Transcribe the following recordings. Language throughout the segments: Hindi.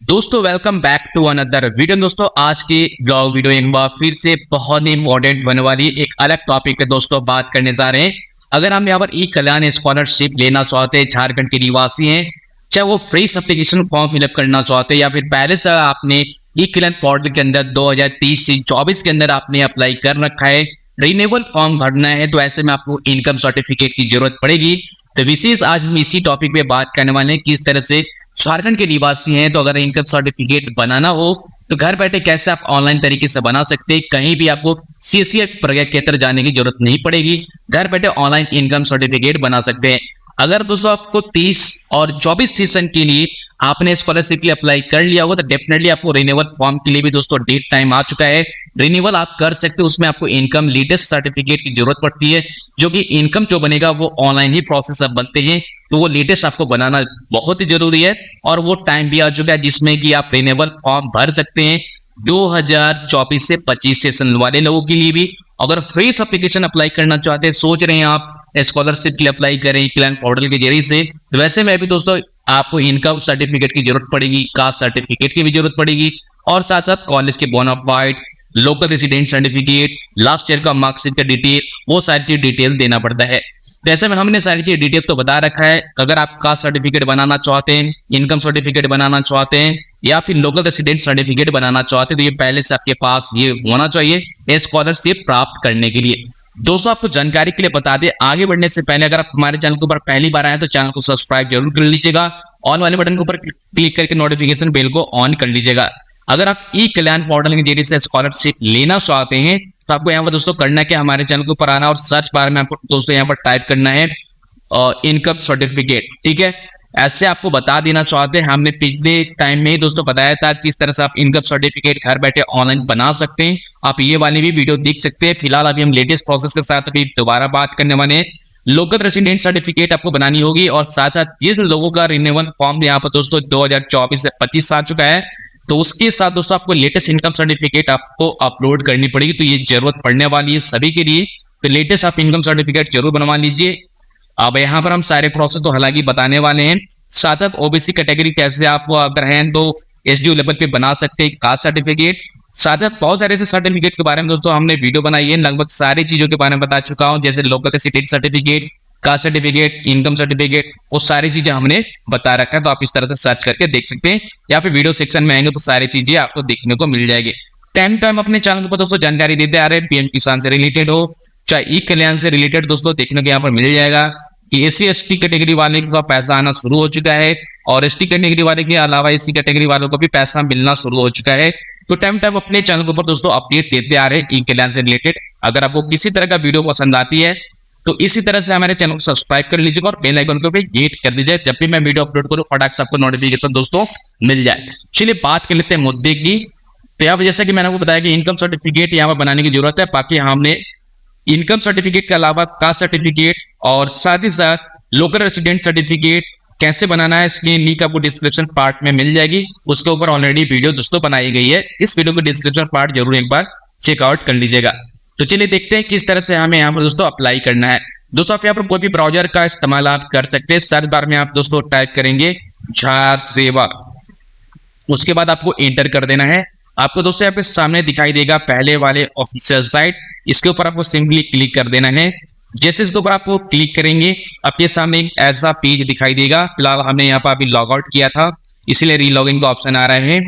दोस्तों welcome back to another video. दोस्तों आज की ब्लॉग वीडियो एक बार फिर से बहुत ही इंपॉर्टेंट बनने वाली एक अलग टॉपिक पे दोस्तों बात करने जा रहे हैं। अगर हम यहाँ पर ई कल्याण स्कॉलरशिप लेना चाहते हैं, झारखंड के निवासी हैं, चाहे वो फ्री एप्लीकेशन फॉर्म फिलअप करना चाहते हैं या फिर पहले से आपने ई कल्याण पोर्टल के अंदर 2030 से 24 के अंदर आपने अप्लाई कर रखा है, रिन्यूअल फॉर्म भरना है, तो ऐसे में आपको इनकम सर्टिफिकेट की जरूरत पड़ेगी। तो विशेष आज हम इसी टॉपिक पे बात करने वाले हैं, किस तरह से झारखंड के निवासी हैं तो अगर इनकम सर्टिफिकेट बनाना हो तो घर बैठे कैसे आप ऑनलाइन तरीके से बना सकते हैं। कहीं भी आपको सीएससी प्रज्ञा केंद्र जाने की जरूरत नहीं पड़ेगी, घर बैठे ऑनलाइन इनकम सर्टिफिकेट बना सकते हैं। अगर दोस्तों आपको 30 और 24 सेशन के लिए आपने स्कॉलरशिप के लिए अप्लाई कर लिया होगा तो डेफिनेटली आपको रिन्यूअल फॉर्म के लिए भी दोस्तों डेट टाइम आ चुका है। रिन्यूअल आप कर सकते हो, उसमें आपको इनकम लेटेस्ट सर्टिफिकेट की जरूरत पड़ती है, जो कि इनकम जो बनेगा वो ऑनलाइन ही प्रोसेस अब बनते हैं, तो वो लेटेस्ट आपको बनाना बहुत ही जरूरी है। और वो टाइम भी आ चुका है जिसमें कि आप रिन्यूअल फॉर्म भर सकते हैं 2024 से 25 सेशन वाले लोगों के लिए भी। अगर फ्रेश एप्लीकेशन अप्लाई करना चाहते हैं, सोच रहे हैं आप स्कॉलरशिप के लिए अप्लाई करें कल्याण पोर्टल के जरिए से, तो वैसे में भी दोस्तों आपको इनकम सर्टिफिकेट की जरूरत पड़ेगी, कास्ट सर्टिफिकेट की भी जरूरत पड़ेगी, और साथ साथ कॉलेज के bonafide, local resident certificate, last year का मार्कशीट का डिटेल, वो सारी चीज डिटेल देना पड़ता है। तो ऐसे में हमने सारी चीज डिटेल तो बता रखा है। अगर आप कास्ट सर्टिफिकेट बनाना चाहते हैं, इनकम सर्टिफिकेट बनाना चाहते हैं या फिर लोकल रेसिडेंट सर्टिफिकेट बनाना चाहते हैं, तो ये पहले से आपके पास ये होना चाहिए स्कॉलरशिप प्राप्त करने के लिए। दोस्तों आपको जानकारी के लिए बता दें, आगे बढ़ने से पहले अगर आप हमारे चैनल के ऊपर पहली बार आए तो चैनल को सब्सक्राइब जरूर कर लीजिएगा, ऑन वाले बटन के ऊपर क्लिक करके नोटिफिकेशन बेल को ऑन कर लीजिएगा। अगर आप ई कल्याण पोर्टल के जरिए से स्कॉलरशिप लेना चाहते हैं तो आपको यहाँ पर दोस्तों करना है कि हमारे चैनल के ऊपर आना और सर्च बार में आपको दोस्तों यहाँ पर टाइप करना है इनकम सर्टिफिकेट। ठीक है, ऐसे आपको बता देना चाहते हैं, हमने पिछले टाइम में ही दोस्तों बताया था किस तरह से आप इनकम सर्टिफिकेट घर बैठे ऑनलाइन बना सकते हैं। आप ये वाली भी वीडियो देख सकते हैं। फिलहाल अभी हम लेटेस्ट प्रोसेस के साथ अभी दोबारा बात करने वाले हैं। लोकल रेसिडेंट सर्टिफिकेट आपको बनानी होगी और साथ साथ जिस लोगों का रिन्यूअल फॉर्म यहाँ पर दोस्तों 2024 से 25 आ चुका है, तो उसके साथ दोस्तों आपको लेटेस्ट इनकम सर्टिफिकेट आपको अपलोड करनी पड़ेगी। तो ये जरूरत पड़ने वाली है सभी के लिए, तो लेटेस्ट आप इनकम सर्टिफिकेट जरूर बनवा लीजिए। अब यहाँ पर हम सारे प्रोसेस तो हालांकि बताने वाले हैं, साथ साथ ओबीसी कैटेगरी कैसे आप अगर हैं तो एसडीओ लेवल पे बना सकते हैं कास्ट सर्टिफिकेट। साथ साथ बहुत सारे ऐसे सर्टिफिकेट के बारे में दोस्तों हमने वीडियो बनाई है, लगभग सारी चीजों के बारे में बता चुका हूँ, जैसे local resident certificate, caste certificate, income certificate, वो सारी चीजें हमने बता रखा है। तो आप इस तरह से सर्च करके देख सकते हैं या फिर वीडियो सेक्शन में आएंगे तो सारी चीजें आपको देखने को मिल जाएगी। टाइम टाइम अपने चैनल के ऊपर दोस्तों जानकारी देते आ रहे हैं, पीएम किसान से रिलेटेड हो चाहे ई कल्याण से रिलेटेड दोस्तों देखने को यहाँ पर मिल जाएगा कि एससी एसटी कैटेगरी वाले का पैसा आना शुरू हो चुका है और एसटी कैटेगरी वाले के अलावा एससी कैटेगरी वालों को भी पैसा मिलना शुरू हो चुका है। तो टाइम टाइम अपने चैनल के ऊपर दोस्तों अपडेट देते आ रहे हैं ई कल्याण से रिलेटेड। अगर आपको किसी तरह का वीडियो पसंद आती है तो इसी तरह से हमारे चैनल को सब्सक्राइब कर लीजिएगा और बेल आइकन को भी हिट कर दीजिए, जब भी मैं वीडियो अपलोड करूं फटाक से आपको नोटिफिकेशन दोस्तों मिल जाए। चलिए बात कर लेते हैं मुद्दे की। तो यहाँ पर जैसा कि मैंने आपको बताया कि इनकम सर्टिफिकेट यहाँ पर बनाने की जरूरत है। बाकी हमने इनकम सर्टिफिकेट के अलावा कास्ट सर्टिफिकेट और साथ ही साथ लोकल रेसिडेंट सर्टिफिकेट कैसे बनाना है इसकी लिंक आपको डिस्क्रिप्शन पार्ट में मिल जाएगी। उसके ऊपर ऑलरेडी वीडियो दोस्तों बनाई गई है, इस वीडियो को डिस्क्रिप्शन पार्ट जरूर एक बार चेकआउट कर लीजिएगा। तो चलिए देखते हैं किस तरह से हमें यहाँ पर दोस्तों अप्लाई करना है। दोस्तों आप यहाँ पर कोई भी ब्राउजर का इस्तेमाल आप कर सकते हैं। सर्च बार में आप दोस्तों टाइप करेंगे झार सेवा, उसके बाद आपको एंटर कर देना है। आपको दोस्तों यहाँ पे सामने दिखाई देगा पहले वाले ऑफिशियल साइट, इसके ऊपर आपको सिंपली क्लिक कर देना है। जैसे इसके ऊपर आपको क्लिक करेंगे आपके सामने एक ऐसा पेज दिखाई देगा। फिलहाल हमने यहाँ पर अभी लॉग आउट किया था इसीलिए रीलॉगिंग का ऑप्शन आ रहा है।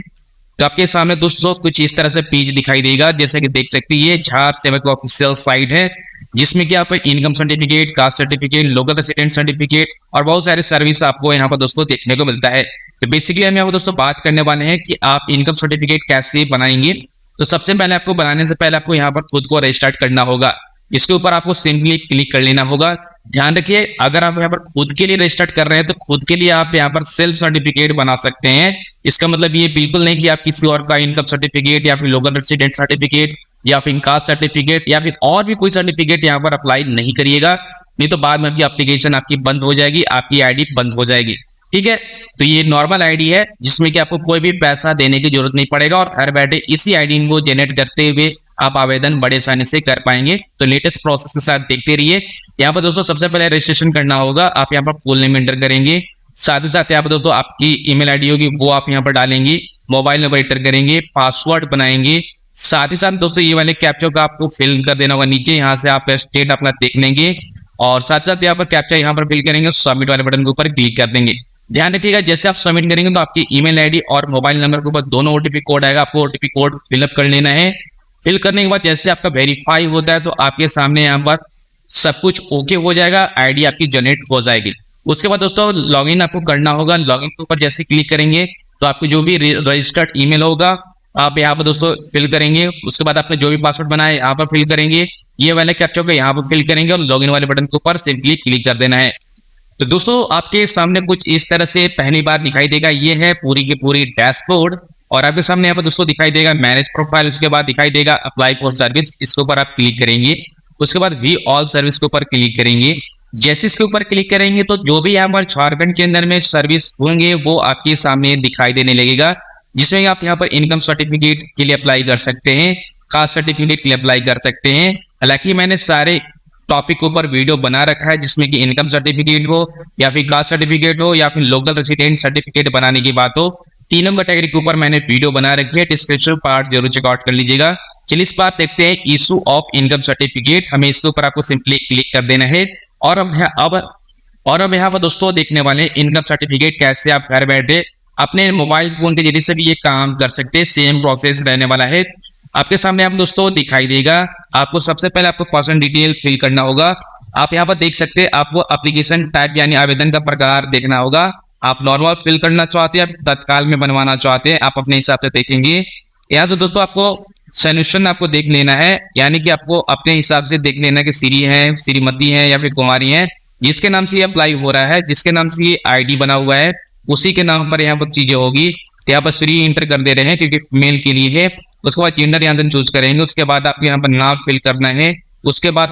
तो आपके सामने दोस्तों कुछ इस तरह से पेज दिखाई देगा, जैसे कि देख सकते हैं ये झार सेवा का ऑफिशियल साइट है, जिसमें कि आप income certificate, caste certificate, local resident certificate और बहुत सारे सर्विस आपको यहाँ पर दोस्तों देखने को मिलता है। तो बेसिकली हम यहाँ पर दोस्तों बात करने वाले हैं कि आप इनकम सर्टिफिकेट कैसे बनाएंगे। तो सबसे पहले आपको बनाने से पहले आपको यहाँ पर खुद को रजिस्टर्ड करना होगा। इसके ऊपर आपको सिंपली क्लिक कर लेना होगा। ध्यान रखिए अगर आप यहाँ पर खुद के लिए रजिस्टर्ड कर रहे हैं तो खुद के लिए आप यहाँ पर सेल्फ सर्टिफिकेट बना सकते हैं। इसका मतलब ये बिल्कुल नहीं कि आप किसी और का इनकम सर्टिफिकेट या फिर लोकल रेसिडेंट सर्टिफिकेट या फिर कास्ट सर्टिफिकेट या फिर और भी कोई सर्टिफिकेट यहाँ पर अप्लाई नहीं करिएगा, नहीं तो बाद में आपकी एप्लीकेशन आपकी बंद हो जाएगी, आपकी आईडी बंद हो जाएगी। ठीक है, तो ये नॉर्मल आईडी है जिसमें कि आपको कोई भी पैसा देने की जरूरत नहीं पड़ेगा और घर बैठे इसी आईडी को जनरेट करते हुए आप आवेदन बड़े आसानी से कर पाएंगे। तो लेटेस्ट प्रोसेस के साथ देखते रहिए। यहाँ पर दोस्तों सबसे पहले रजिस्ट्रेशन करना होगा। आप यहाँ पर फुल नेम एंटर करेंगे, साथ ही साथ यहाँ पर दोस्तों आपकी ईमेल आईडी होगी वो आप यहाँ पर डालेंगे, मोबाइल नंबर एंटर करेंगे, पासवर्ड बनाएंगे। साथ ही साथ दोस्तों ये वाले कैप्चा का आपको फिल कर देना होगा नीचे, यहाँ से आप स्टेट अपना देख लेंगे और साथ साथ यहाँ पर कैप्चा यहाँ पर फिल करेंगे, सबमिट वाले बटन के ऊपर क्लिक कर देंगे। ध्यान रखिएगा जैसे आप सबमिट करेंगे तो आपकी ईमेल आईडी और मोबाइल नंबर के ऊपर दोनों ओटीपी कोड आएगा, आपको ओटीपी कोड फिलअप कर लेना है। फिल करने के बाद जैसे आपका वेरीफाई होता है तो आपके सामने यहाँ पर सब कुछ ओके हो जाएगा, आईडी आपकी जनरेट हो जाएगी। उसके बाद दोस्तों लॉगिन आपको करना होगा। लॉगिन के ऊपर जैसे क्लिक करेंगे तो आपको जो भी रजिस्टर्ड ईमेल होगा आप यहाँ पर दोस्तों फिल करेंगे। उसके बाद आपने जो भी पासवर्ड बनाया यहाँ पर फिल करेंगे, ये वाले कैप्चा को यहाँ पर फिल करेंगे और लॉगिन वाले बटन के ऊपर सिंपली क्लिक कर देना है। तो दोस्तों आपके सामने कुछ इस तरह से पहली बार दिखाई देगा, ये है पूरी की पूरी डैशबोर्ड और आपके सामने यहाँ पर दोस्तों दिखाई देगा मैनेज प्रोफाइल। उसके बाद दिखाई देगा अप्लाई फॉर सर्विस, इसके ऊपर आप क्लिक करेंगे। उसके बाद वी ऑल सर्विस के ऊपर क्लिक करेंगे। जैसे इसके ऊपर क्लिक करेंगे तो जो भी यहाँ पर झारखंड के अंदर में सर्विस होंगे वो आपके सामने दिखाई देने लगेगा, जिसमें आप यहाँ पर इनकम सर्टिफिकेट के लिए अप्लाई कर सकते हैं, कास्ट सर्टिफिकेट के लिए अप्लाई कर सकते हैं। हालांकि मैंने सारे टॉपिक के ऊपर वीडियो बना रखा है जिसमें कि इनकम सर्टिफिकेट हो या फिर कास्ट सर्टिफिकेट हो या फिर लोकल रेसिडेंट सर्टिफिकेट बनाने की बात हो, तीनों कैटेगरी के ऊपर मैंने वीडियो बना रखी है। डिस्क्रिप्शन पार्ट जरूर चेकआउट कर लीजिएगा। चलिए इस बार देखते हैं इशू ऑफ इनकम सर्टिफिकेट। हमें इसके ऊपर आपको सिंपली क्लिक कर देना है और अब यहाँ पर दोस्तों देखने वाले इनकम सर्टिफिकेट कैसे आप घर बैठे अपने मोबाइल फोन के जरिए से भी ये काम कर सकते हैं। सेम प्रोसेस रहने वाला है। आपके सामने आप दोस्तों दिखाई देगा, आपको सबसे पहले आपको पर्सनल डिटेल फिल करना होगा। आप यहाँ पर देख सकते हैं, आपको एप्लीकेशन टाइप यानी आवेदन का प्रकार देखना होगा। आप नॉर्मल फिल करना चाहते हैं, आप तत्काल में बनवाना चाहते हैं, आप अपने हिसाब से देखेंगे। यहाँ से दोस्तों आपको सॉल्यूशन आपको देख लेना है, यानी कि आपको अपने हिसाब से देख लेना कि श्री है, श्रीमती है या फिर कुमारी है, जिसके नाम से ये अप्लाई हो रहा है, जिसके नाम से ये आईडी बना हुआ है उसी के नाम पर यहाँ पर चीजें होगी। यहाँ पर श्री इंटर कर दे रहे हैं क्योंकि मेल के लिए है। उसके बाद जेंडर यहाँ से चूज करेंगे। उसके बाद आपको यहाँ पर नाम फिल करना है। उसके बाद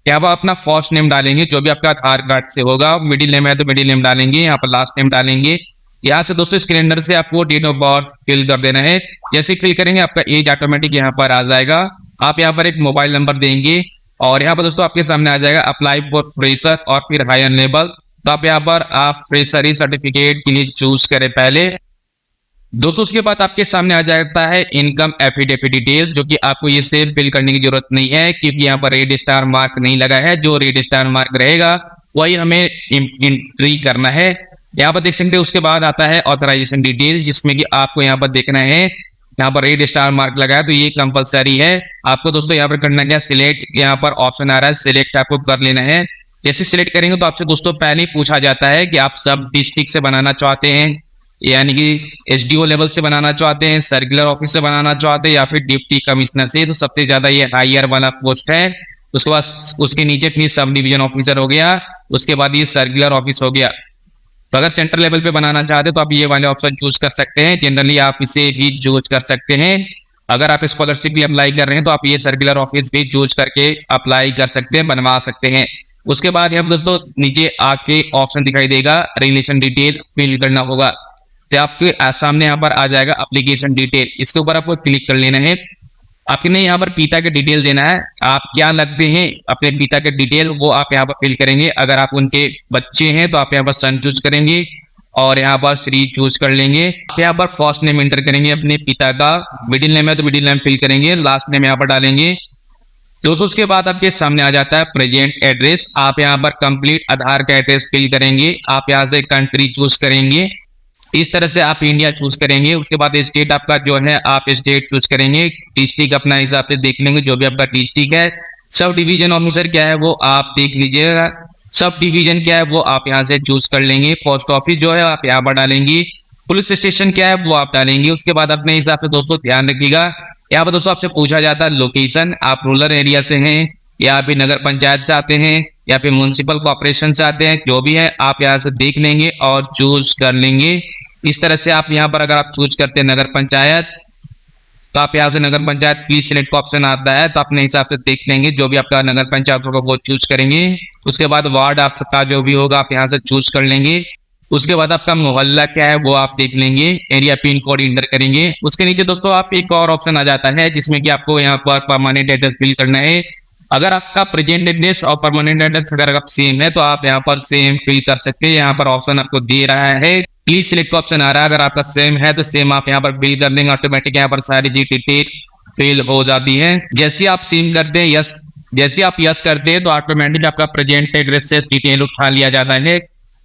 यहाँ पर अपना फर्स्ट नेम डालेंगे जो भी आपका आधार कार्ड से होगा। मिडिल नेम है तो मिडिल नेम डालेंगे, यहाँ पर लास्ट नेम डालेंगे। यहाँ से दोस्तों इस कैलेंडर से आपको डेट ऑफ बर्थ फिल कर देना है। जैसे फिल करेंगे आपका एज ऑटोमेटिक यहाँ पर आ जाएगा। आप यहाँ पर एक मोबाइल नंबर देंगे और यहाँ पर दोस्तों आपके सामने आ जाएगा अप्लाई फॉर फ्रेशर और फिर हायर लेवल। तो आप यहाँ पर आप फ्रेशर सर्टिफिकेट के लिए चूज करें पहले दोस्तों। उसके बाद आपके सामने आ जाता है इनकम एफिडेविट डिटेल्स, जो कि आपको ये सेल फिल करने की जरूरत नहीं है क्योंकि यहाँ पर रेड स्टार मार्क नहीं लगा है। जो रेड स्टार मार्क रहेगा वही हमें एंट्री करना है। यहाँ पर देख सकते हैं। उसके बाद आता है ऑथराइजेशन डिटेल, जिसमें कि आपको यहाँ पर देखना है, यहाँ पर रेड स्टार मार्क लगा है तो ये कंपलसरी है। आपको दोस्तों यहाँ पर करना क्या, सिलेक्ट, यहाँ पर ऑप्शन आ रहा है सिलेक्ट, आपको कर लेना है। जैसे सिलेक्ट करेंगे तो आपसे दोस्तों पहले ही पूछा जाता है कि आप सब डिस्ट्रिक्ट से बनाना चाहते हैं, यानी कि एसडीओ लेवल से बनाना चाहते हैं, सर्कुलर ऑफिस से बनाना चाहते हैं या फिर डिप्टी कमिश्नर से। तो सबसे ज्यादा ये हायर वाला पोस्ट है। उसके बाद उसके नीचे फिर सब डिवीजन ऑफिसर हो गया, उसके बाद ये सर्कुलर ऑफिस हो गया। तो अगर सेंट्रल लेवल पे बनाना चाहते हैं तो आप ये वाले ऑप्शन चूज कर सकते हैं। जनरली आप इसे भी चूज कर सकते हैं। अगर आप स्कॉलरशिप भी अप्लाई कर रहे हैं तो आप ये सर्कुलर ऑफिस भी चूज करके अप्लाई कर सकते हैं, बनवा सकते हैं। उसके बाद यहाँ दोस्तों नीचे आके ऑप्शन दिखाई देगा रिलेशन डिटेल फिल करना होगा। तो आपके सामने यहाँ पर आ जाएगा एप्लीकेशन डिटेल, इसके ऊपर आपको क्लिक कर लेना है। आपने यहाँ पर पिता के डिटेल देना है, आप क्या लगते हैं अपने पिता के डिटेल वो आप यहाँ पर फिल करेंगे। अगर आप उनके बच्चे हैं तो आप यहाँ पर सन चूज करेंगे और यहाँ पर श्री चूज कर लेंगे। आप यहाँ पर फर्स्ट नेम एंटर करेंगे अपने पिता का, मिडिल नेम है तो मिडिल नेम फिल करेंगे, लास्ट नेम यहाँ पर डालेंगे दोस्तों। उसके बाद आपके सामने आ जाता है प्रेजेंट एड्रेस। आप यहाँ पर कंप्लीट आधार का एड्रेस फिल करेंगे। आप यहाँ से कंट्री चूज करेंगे, इस तरह से आप इंडिया चूज करेंगे। उसके बाद स्टेट आपका जो है आप स्टेट चूज करेंगे। डिस्ट्रिक्ट अपना हिसाब से देख लेंगे जो भी आपका डिस्ट्रिक्ट है। सब डिवीजन ऑफिसर क्या है वो आप देख लीजिएगा, सब डिवीजन क्या है वो आप यहाँ से चूज कर लेंगे। पोस्ट ऑफिस जो है आप यहाँ पर डालेंगे। पुलिस स्टेशन क्या है वो आप डालेंगे। उसके बाद अपने हिसाब से दोस्तों ध्यान रखिएगा, यहाँ पर दोस्तों आपसे पूछा जाता है लोकेशन, आप रूरल एरिया से हैं या फिर नगर पंचायत से आते हैं या फिर म्युनिसिपल कॉर्पोरेशन से आते हैं, जो भी है आप यहाँ से देख लेंगे और चूज कर लेंगे। इस तरह से आप यहाँ पर अगर आप चूज करते हैं नगर पंचायत तो आप यहाँ से नगर पंचायत प्लीज सिलेक्ट का ऑप्शन आता है, तो अपने हिसाब से देख लेंगे जो भी आपका नगर पंचायत होगा वो चूज करेंगे। उसके बाद वार्ड आपका जो भी होगा आप यहाँ से चूज कर लेंगे। उसके बाद आपका मोहल्ला क्या है वो आप देख लेंगे, एरिया पिन कोड इंटर करेंगे। उसके नीचे दोस्तों आप एक और ऑप्शन आ जाता है जिसमें कि आपको यहाँ पर परमानेंट एड्रेस फिल करना है। अगर आपका प्रेजेंट एड्रेस और परमानेंट एड्रेस अगर आप सेम है तो आप यहाँ पर सेम फिल कर सकते हैं। यहाँ पर ऑप्शन आपको दे रहा है, प्लीज सिलेक्ट का ऑप्शन आ रहा है। अगर आपका सेम है तो सेम आप यहाँ पर फिल कर देंगे, ऑटोमेटिक यहाँ पर सारी जी डिटेल फिल हो जाती है। जैसे आप सेम करते हैं यस, जैसे आप यस करते हैं तो ऑटोमेटिक आपका प्रेजेंट एड्रेस से डिटेल उठा लिया जाता है।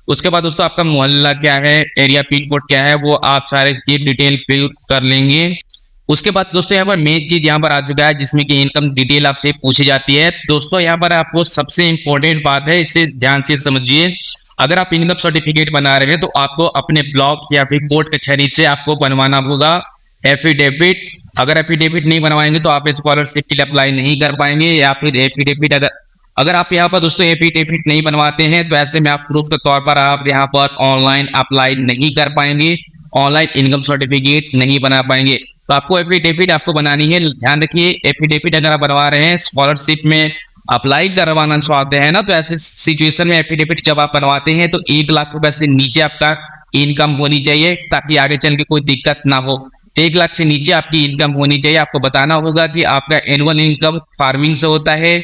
उसके बाद दोस्तों आपका मोहल्ला क्या है, एरिया पिन कोड क्या है, वो आप सारे चीज डिटेल फिल कर लेंगे। उसके बाद दोस्तों यहाँ पर मेन चीज यहाँ पर आ चुका है जिसमें कि इनकम डिटेल आपसे पूछी जाती है। दोस्तों यहाँ पर आपको सबसे इंपॉर्टेंट बात है, इसे ध्यान से समझिए। अगर आप इनकम सर्टिफिकेट बना रहे हैं तो आपको अपने ब्लॉक या फिर कोर्ट कचहरी से आपको बनवाना होगा एफिडेविट। अगर एफिडेविट नहीं बनवाएंगे तो आप स्कॉलरशिप के लिए अप्लाई नहीं कर पाएंगे। या फिर एफिडेविट अगर आप यहाँ पर दोस्तों एफिडेविट नहीं बनवाते हैं तो ऐसे में आप प्रूफ के तौर पर आप यहाँ पर ऑनलाइन अप्लाई नहीं कर पाएंगे, ऑनलाइन इनकम सर्टिफिकेट नहीं बना पाएंगे। तो आपको एफिडेविट आपको बनानी है। ध्यान रखिए, एफिडेविट अगर आप बनवा रहे हैं स्कॉलरशिप में अप्लाई करवाना चाहते हैं ना, तो ऐसे सिचुएशन में एफिडेविट जब आप बनवाते हैं तो 1 लाख रुपए से नीचे आपका इनकम होनी चाहिए ताकि आगे चल के कोई दिक्कत ना हो। 1 लाख से नीचे आपकी इनकम होनी चाहिए। आपको बताना होगा कि आपका एनुअल इनकम फार्मिंग से होता है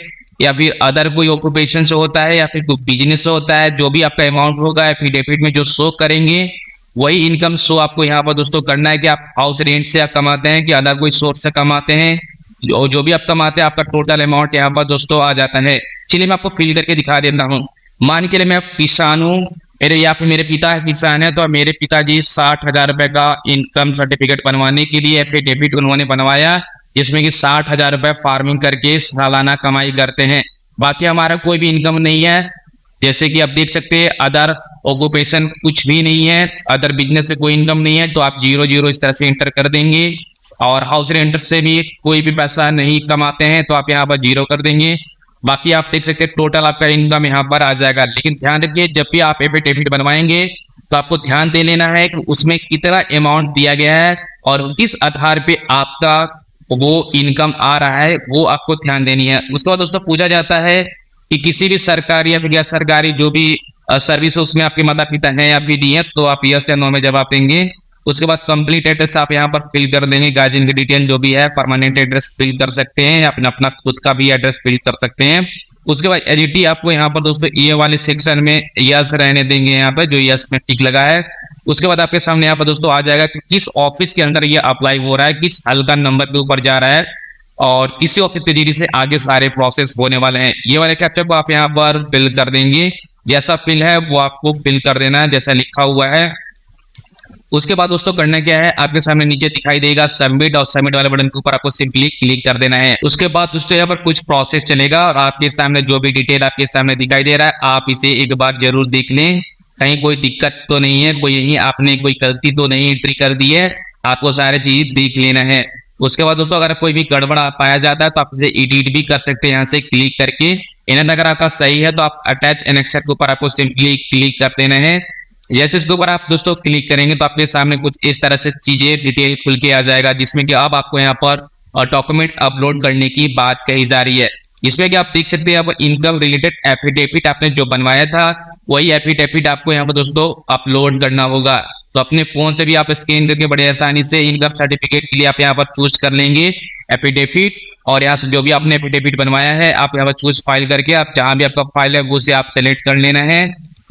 या फिर अदर कोई ऑक्यूपेशन से होता है या फिर कोई बिजनेस से होता है। जो भी आपका अमाउंट होगा एफिडेविट में जो शो करेंगे वही इनकम शो आपको यहाँ पर दोस्तों करना है कि आप हाउस रेंट से आप कमाते हैं कि अदर कोई सोर्स से कमाते हैं। जो भी आप कमाते हैं आपका टोटल अमाउंट यहाँ पर दोस्तों आ जाता है। चलिए मैं आपको फिल करके दिखा देता हूँ। मान के लिए मैं किसान हूँ, मेरे या फिर मेरे पिता किसान है, तो मेरे पिताजी 60,000 रुपए का इनकम सर्टिफिकेट बनवाने के लिए एफिडेविट उन्होंने बनवाया, जिसमें कि 60,000 रुपए फार्मिंग करके सालाना कमाई करते हैं। बाकी हमारा कोई भी इनकम नहीं है, जैसे कि आप देख सकते हैं अदर ऑक्यूपेशन कुछ भी नहीं है, अदर बिजनेस से कोई इनकम नहीं है, तो आप 0 इस तरह से एंटर कर देंगे। और हाउस रेंट से भी कोई भी पैसा नहीं कमाते हैं तो आप यहाँ पर 0 कर देंगे। बाकी आप देख सकते हैं टोटल आपका इनकम यहाँ पर आ जाएगा। लेकिन ध्यान रखिए, जब भी आप एफिडेविट बनवाएंगे तो आपको ध्यान दे लेना है कि उसमें कितना अमाउंट दिया गया है और किस आधार पे आपका वो इनकम आ रहा है, वो आपको ध्यान देनी है। उसके बाद दोस्तों पूछा जाता है कि किसी भी सरकारी या फिर गैर सरकारी जो भी सर्विस उसमें आपके माता पिता हैं या फिर नहीं है, तो आप यस या नो में जवाब देंगे। उसके बाद कंप्लीट एड्रेस आप यहाँ पर फिल कर देंगे, गार्जियन की डिटेल जो भी है, परमानेंट एड्रेस फिल कर सकते हैं या अपना खुद का भी एड्रेस फिल कर सकते हैं। उसके बाद एडिटी आपको यहाँ पर दोस्तों ये वाले सेक्शन में यस रहने देंगे, यहाँ पर जो यस में टिक लगा है। उसके बाद आपके सामने यहाँ पर दोस्तों आ जाएगा कि किस ऑफिस के अंदर ये अप्लाई हो रहा है, किस हल्का नंबर के ऊपर जा रहा है और किसी ऑफिस के जरिए से आगे सारे प्रोसेस होने वाले हैं। ये वाले कैप्चर को आप यहाँ पर फिल कर देंगे, जैसा फिल है वो आपको फिल कर देना है जैसा लिखा हुआ है। उसके बाद दोस्तों करना क्या है, आपके सामने नीचे दिखाई देगा सबमिट, और सबमिट वाले बटन के ऊपर आपको सिंपली क्लिक कर देना है। उसके बाद दोस्तों यहाँ पर कुछ प्रोसेस चलेगा और आपके सामने जो भी डिटेल आपके सामने दिखाई दे रहा है आप इसे एक बार जरूर देख लें, कहीं कोई दिक्कत तो नहीं है, कोई यही आपने कोई गलती तो नहीं एंट्री कर दी है, आपको सारी चीज देख लेना है। उसके बाद दोस्तों अगर कोई भी गड़बड़ पाया जाता है तो आप इसे एडिट भी कर सकते हैं यहाँ से क्लिक करके। इन्हें अगर आपका सही है तो आप अटैच एनेक्सर के ऊपर आपको सिंपली क्लिक कर देना है। जैसे इसके ऊपर आप दोस्तों क्लिक करेंगे तो आपके सामने कुछ इस तरह से चीजें डिटेल खुल के आ जाएगा, जिसमें कि अब आपको यहाँ पर डॉक्यूमेंट अपलोड करने की बात कही जा रही है। इसमें कि आप देख सकते हैं अब इनकम रिलेटेड एफिडेविट आपने जो बनवाया था वही एफिडेविट आपको यहाँ पर दोस्तों अपलोड करना होगा। तो अपने फोन से भी आप स्कैन करके बड़े आसानी से इनकम सर्टिफिकेट के लिए आप यहाँ पर चूज कर लेंगे एफिडेविट, और यहाँ से जो भी आपने एफिडेविट बनवाया है आप यहाँ पर चूज फाइल करके आप जहां भी आपका फाइल है वो से आप सेलेक्ट कर लेना है।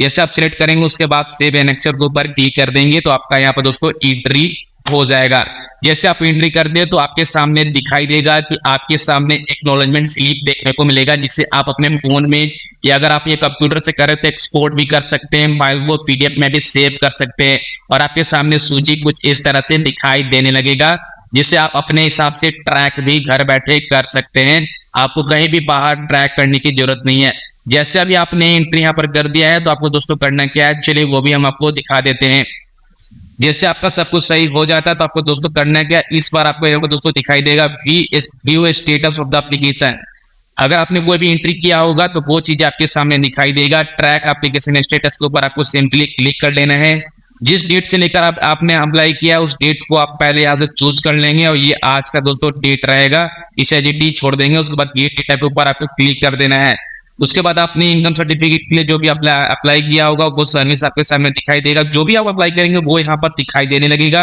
जैसे आप सिलेक्ट करेंगे उसके बाद सेव एनेक्सर के ऊपर क्लिक कर देंगे तो आपका यहाँ पर दोस्तों एंट्री हो जाएगा। जैसे आप एंट्री कर दे तो आपके सामने दिखाई देगा कि आपके सामने एक्नॉलेजमेंट स्लिप देखने को मिलेगा, जिससे आप अपने फोन में या अगर आप ये कंप्यूटर से करें तो एक्सपोर्ट भी कर सकते हैं, फाइल को पीडीएफ में भी सेव कर सकते हैं और आपके सामने सूची कुछ इस तरह से दिखाई देने लगेगा, जिससे आप अपने हिसाब से ट्रैक भी घर बैठे कर सकते हैं। आपको कहीं भी बाहर ट्रैक करने की जरूरत नहीं है। जैसे अभी आपने एंट्री यहाँ पर कर दिया है तो आपको दोस्तों करना क्या है, चलिए वो भी हम आपको दिखा देते हैं। जैसे आपका सब कुछ सही हो जाता है तो आपको दोस्तों करना क्या, इस बार आपको यहाँ पर दोस्तों दिखाई देगा view status of the application. अगर आपने कोई भी एंट्री किया होगा तो वो चीज आपके सामने दिखाई देगा। ट्रैक एप्लीकेशन स्टेटस के ऊपर आपको सिंपली क्लिक कर लेना है। जिस डेट से लेकर आपने अप्लाई किया उस डेट को आप पहले यहाँ से चूज कर लेंगे और ये आज का दोस्तों डेट रहेगा, इसे एडिट छोड़ देंगे। उसके बाद ये डेटा के ऊपर आपको क्लिक कर देना है। उसके बाद आपने इनकम सर्टिफिकेट के लिए जो भी अप्लाई किया होगा वो सर्विस आपके सामने दिखाई देगा। जो भी आप अप्लाई करेंगे वो यहाँ पर दिखाई देने लगेगा।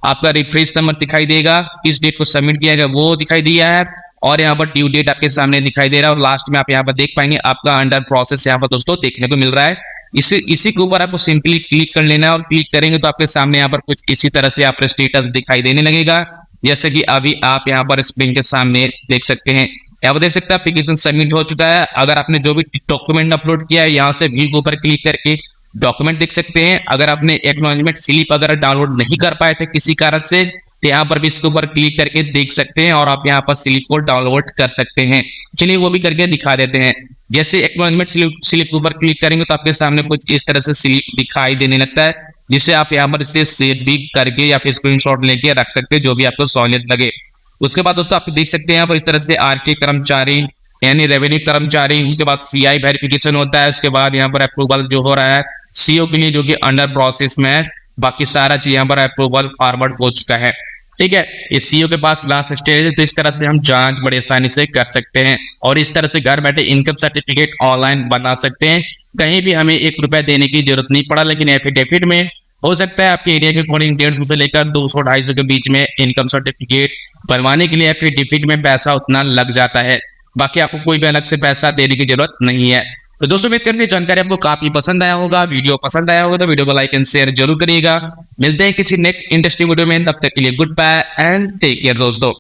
आपका रिफ्रेश नंबर दिखाई देगा, किस डेट को सबमिट किया गया वो दिखाई दिया है, और यहाँ पर ड्यू डेट आपके सामने दिखाई दे रहा है, और लास्ट में आप यहाँ पर देख पाएंगे आपका अंडर प्रोसेस यहाँ पर दोस्तों देखने को मिल रहा है। इसी के ऊपर आपको सिंपली क्लिक कर लेना है, और क्लिक करेंगे तो आपके सामने यहाँ पर कुछ इसी तरह से आपका स्टेटस दिखाई देने लगेगा, जैसे कि अभी आप यहाँ पर स्क्रीन के सामने देख सकते हैं। यहाँ पर देख सकते हैं एप्लीकेशन सबमिट हो चुका है। अगर आपने जो भी डॉक्यूमेंट अपलोड किया है, यहाँ से व्यू के ऊपर क्लिक करके डॉक्यूमेंट देख सकते हैं। अगर आपने एक्नॉलेजमेंट स्लिप अगर डाउनलोड नहीं कर पाए थे किसी कारण से, तो यहाँ पर भी इसके ऊपर क्लिक करके देख सकते हैं, और आप यहाँ पर स्लिप को डाउनलोड कर सकते हैं। चलिए वो भी करके दिखा देते हैं। जैसे एक्नॉलेजमेंट स्लिप के ऊपर क्लिक करेंगे तो आपके सामने कुछ इस तरह से स्लिप दिखाई देने लगता है, जिसे आप यहाँ पर इसे सेव भी करके या फिर स्क्रीनशॉट लेके रख सकते हैं, जो भी आपको सहूलियत लगे। उसके बाद दोस्तों आप देख सकते हैं यहाँ पर इस तरह से आरटी कर्मचारी यानी रेवेन्यू कर्मचारी, उसके बाद सीआई वेरिफिकेशन होता है, उसके बाद यहाँ पर अप्रूवल जो हो रहा है सीओ के लिए, जो कि अंडर प्रोसेस में है। बाकी सारा चीज यहाँ पर अप्रूवल फॉरवर्ड हो चुका है। ठीक है, ये सीओ के पास लास्ट स्टेज है, तो इस तरह से हम जांच बड़ी आसानी से कर सकते हैं, और इस तरह से घर बैठे इनकम सर्टिफिकेट ऑनलाइन बना सकते हैं। कहीं भी हमें 1 रुपया देने की जरूरत नहीं पड़ा, लेकिन एफिडेविट में हो सकता है आपके एरिया के अकॉर्डिंग 150 से लेकर 200-250 के बीच में इनकम सर्टिफिकेट बनवाने के लिए एफिडेविट में पैसा उतना लग जाता है। बाकी आपको कोई भी अलग से पैसा देने की जरूरत नहीं है। तो दोस्तों उम्मीद करते हैं जानकारी आपको काफी पसंद आया होगा। वीडियो पसंद आया होगा तो वीडियो को लाइक एंड शेयर जरूर करिएगा। मिलते हैं किसी नेक्स्ट इंटरेस्टिंग वीडियो में, तब तक के लिए goodbye and take care दोस्तों।